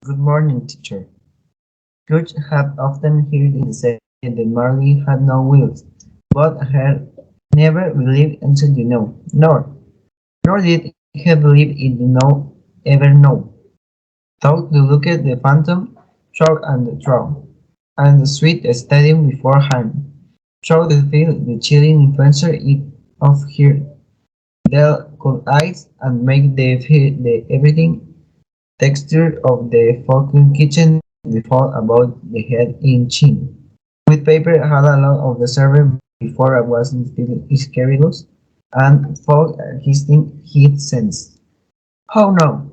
Good morning, teacher. Scrooge had often heard it said that Marley had no wheels, but had never believed until you know, nor did he believe it ever know. Thought to look at the phantom, short and the throne, and the sweet stadium beforehand, showed the feel the chilling influence it of her dull cold eyes, and make the everything texture of the Falcon kitchen fall about the head in chin. With paper had along of the server before I was still scurrilous, and fog hissing heat sense. How now?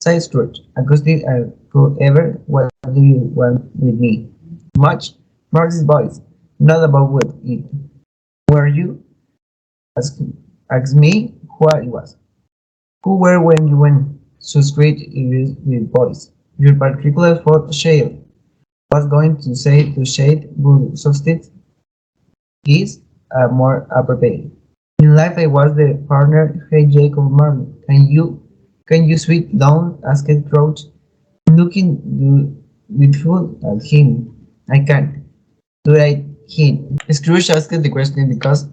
Said Scrooge, acoustic and could ever, what do you want with me? Much? Marcy's voice, not about what it. Were you? Ask, ask me who I was. Who were when you went? So Scrooge with voice. Your particular thought shale was going to say to shade would substitute is more appropriate. In life I was the partner. Hey Jacob Marley, can you sweet down? Asked Crouch, looking withful at him. I can't. Do I hint? Scrooge asked the question because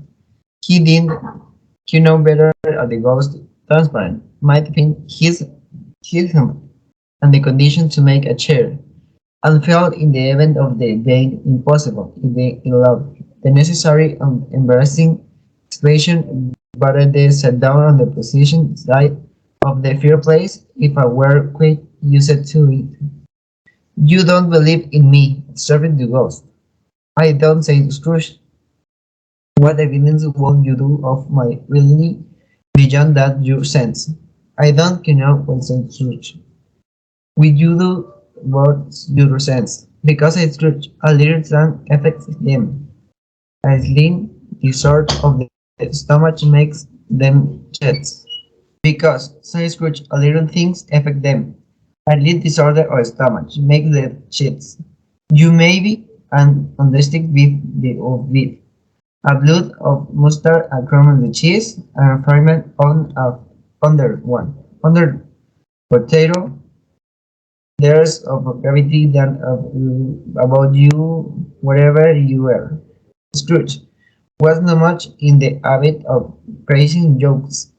he didn't he know better at the ghost transparent might think his him and the condition to make a chair, and felt in the event of the day impossible if they allowed the necessary and embarrassing expression, but they sat down on the position side of the fireplace if I were quite used to it. You don't believe in me, observed the ghost. I don't, say Scrooge. What evidence would you do of my reality beyond that your sense? I don't know, said Scrooge. Will you do what your sense? Because I Scrooge, a little sun affects them. A slim disorder of the stomach makes them jets. Because, said Scrooge, a little things affect them. A little disorder of stomach makes them jets. You may be an understick beef of beef, a blood of mustard, a crumb on the cheese, and a fragment on a under one. Under potato, there's of gravity than of about you wherever you were. Scrooge was not much in the habit of praising jokes,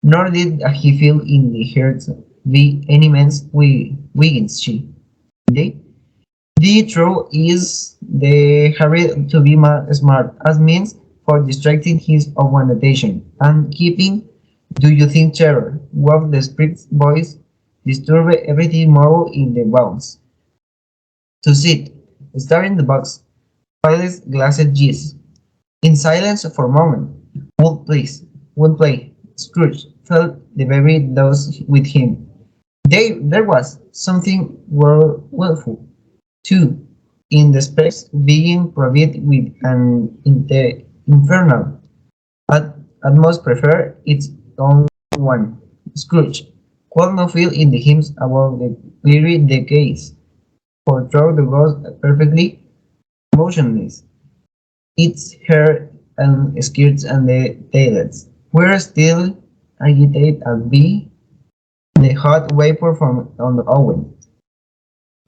nor did he feel in the heart be any man's Wiggins she. Indeed, the truth is the hurry to be smart as means for distracting his own attention and keeping do you think terror, what the strict voice disturbed everything more in the bounds. To sit, stare in the box, pilot's glassed G's, in silence for a moment, would play. Scrooge felt the very dose with him. There was something willful, too, in the space being provided with an infernal, at most prefer its own one. Scrooge could not feel in the hymns about the clearly the case, for though the ghost perfectly motionless, its hair and skirts and the tailets were still agitated and be the hot vapor from on the oven.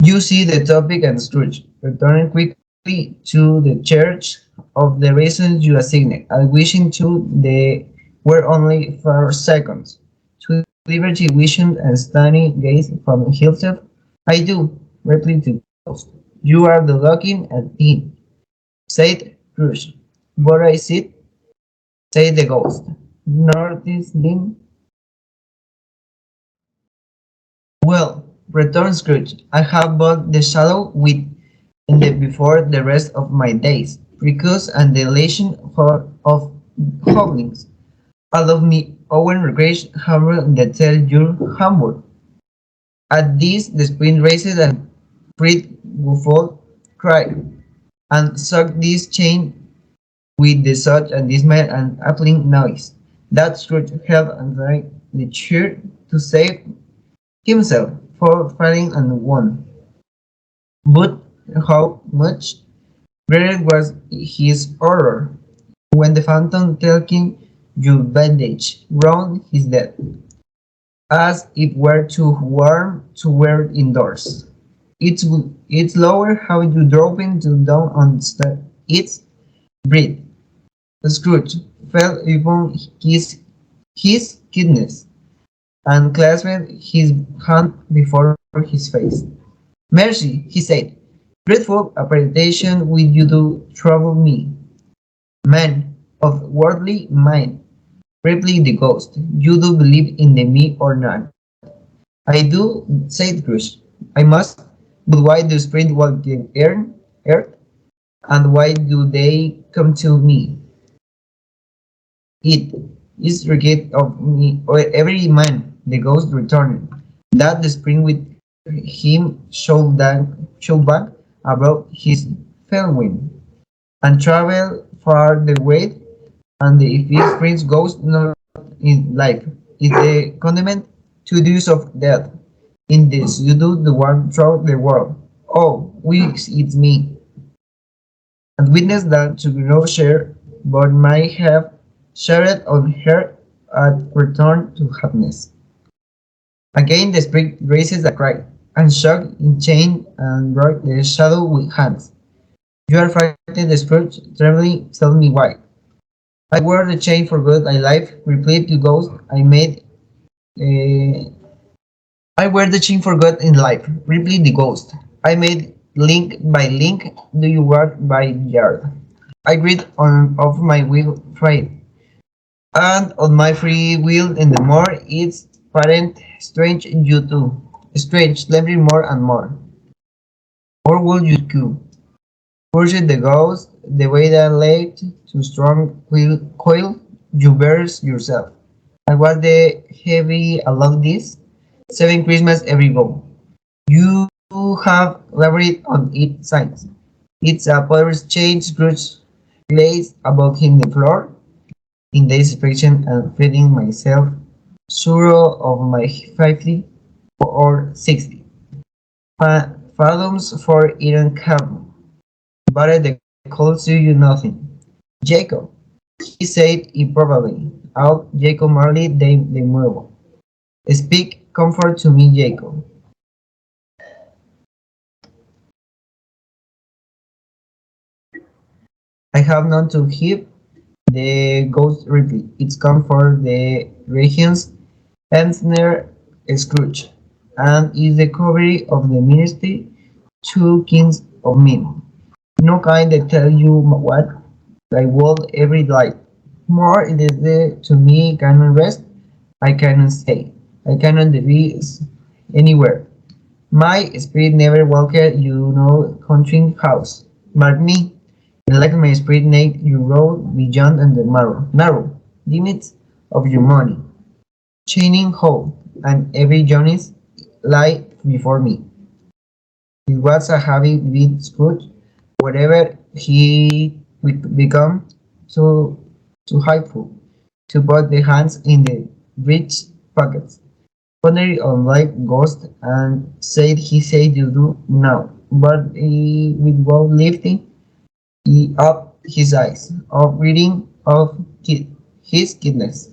You see the topic and Scrooge, returning quickly to the church of the reasons you assigned, and wishing to the were only for seconds. To liberty vision and stunning gaze from himself, I do, replied the ghost. You are the looking at it, said Scrooge. But I sit, said the ghost. Notice them. Well, returned Scrooge, I have but the shadow with in the before the rest of my days, because and the elation of holdings. All of me own regret hammer that tell your Hamburg. At this the spring raised and freed Guffol cried, and sucked this chain with the such and dismay and appalling noise, that Scrooge held and drank the cheer to save himself for falling and won. But how much greater was his horror when the phantom taking your bandage round his neck, as it were too warm to wear indoors. It's lower how you drop into down on its breath. Scrooge fell upon his kidneys and clasped his hand before his face. Mercy, he said, dreadful apparition will you do trouble me, man of worldly mind. Replied the ghost, you do believe in the me or not? I do, said Scrooge. I must, but why do spirits walk the earth, and why do they come to me? It is required of me or every man, the ghost returned, that the spring with him shall back abroad his felwin, and travel far the way, and if his springs goes not in life, is the condemned to the use of death. In this you do the one throughout the world. Oh, weeks it's me, and witness that to no share, but might have shared on her at return to happiness. Again the spirit raises a cry, and shock in chain and broke the shadow with hands. You are frightened, the spirit, trembling, tell me why. I wear the chain for good, I life, replied the ghost, uh, I wear the chain for good in life, replied the ghost. I made link by link, do you work by yard? I greet on of my will free, and on my free will and the more it's parent strange you too. Strange, living more and more. Or will you too? Pursued the ghost, the way that led to strong coil, you burst yourself. And what the heavy along this? 7 Christmas every go. You have labored on its sides. It's a power's change Scrooge lays above him the floor, in desperation and feeling myself sure of my 50 or 60 fathoms for Iron Cab, but the calls to you nothing. Jacob, he said improbably, out Jacob Marley de nuevo. Speak comfort to me, Jacob. I have none to give the ghost replied. It's come for the regions Ensner Scrooge, and is the cover of the ministry, two kings of men. No kind that tell you what I want every life. More it is the to me cannot rest, I cannot stay, I cannot be anywhere. My spirit never walked you know country house. Mark me, like my spirit night you road beyond and the narrow limits of your money. Chaining hole, and every journey lie before me. It was a heavy with Scrooge, wherever he would become so too hopeful to put the hands in the breech pockets. Pondering on like ghost and said you do now, but he without lifting he up his eyes, of reading of his kidneys.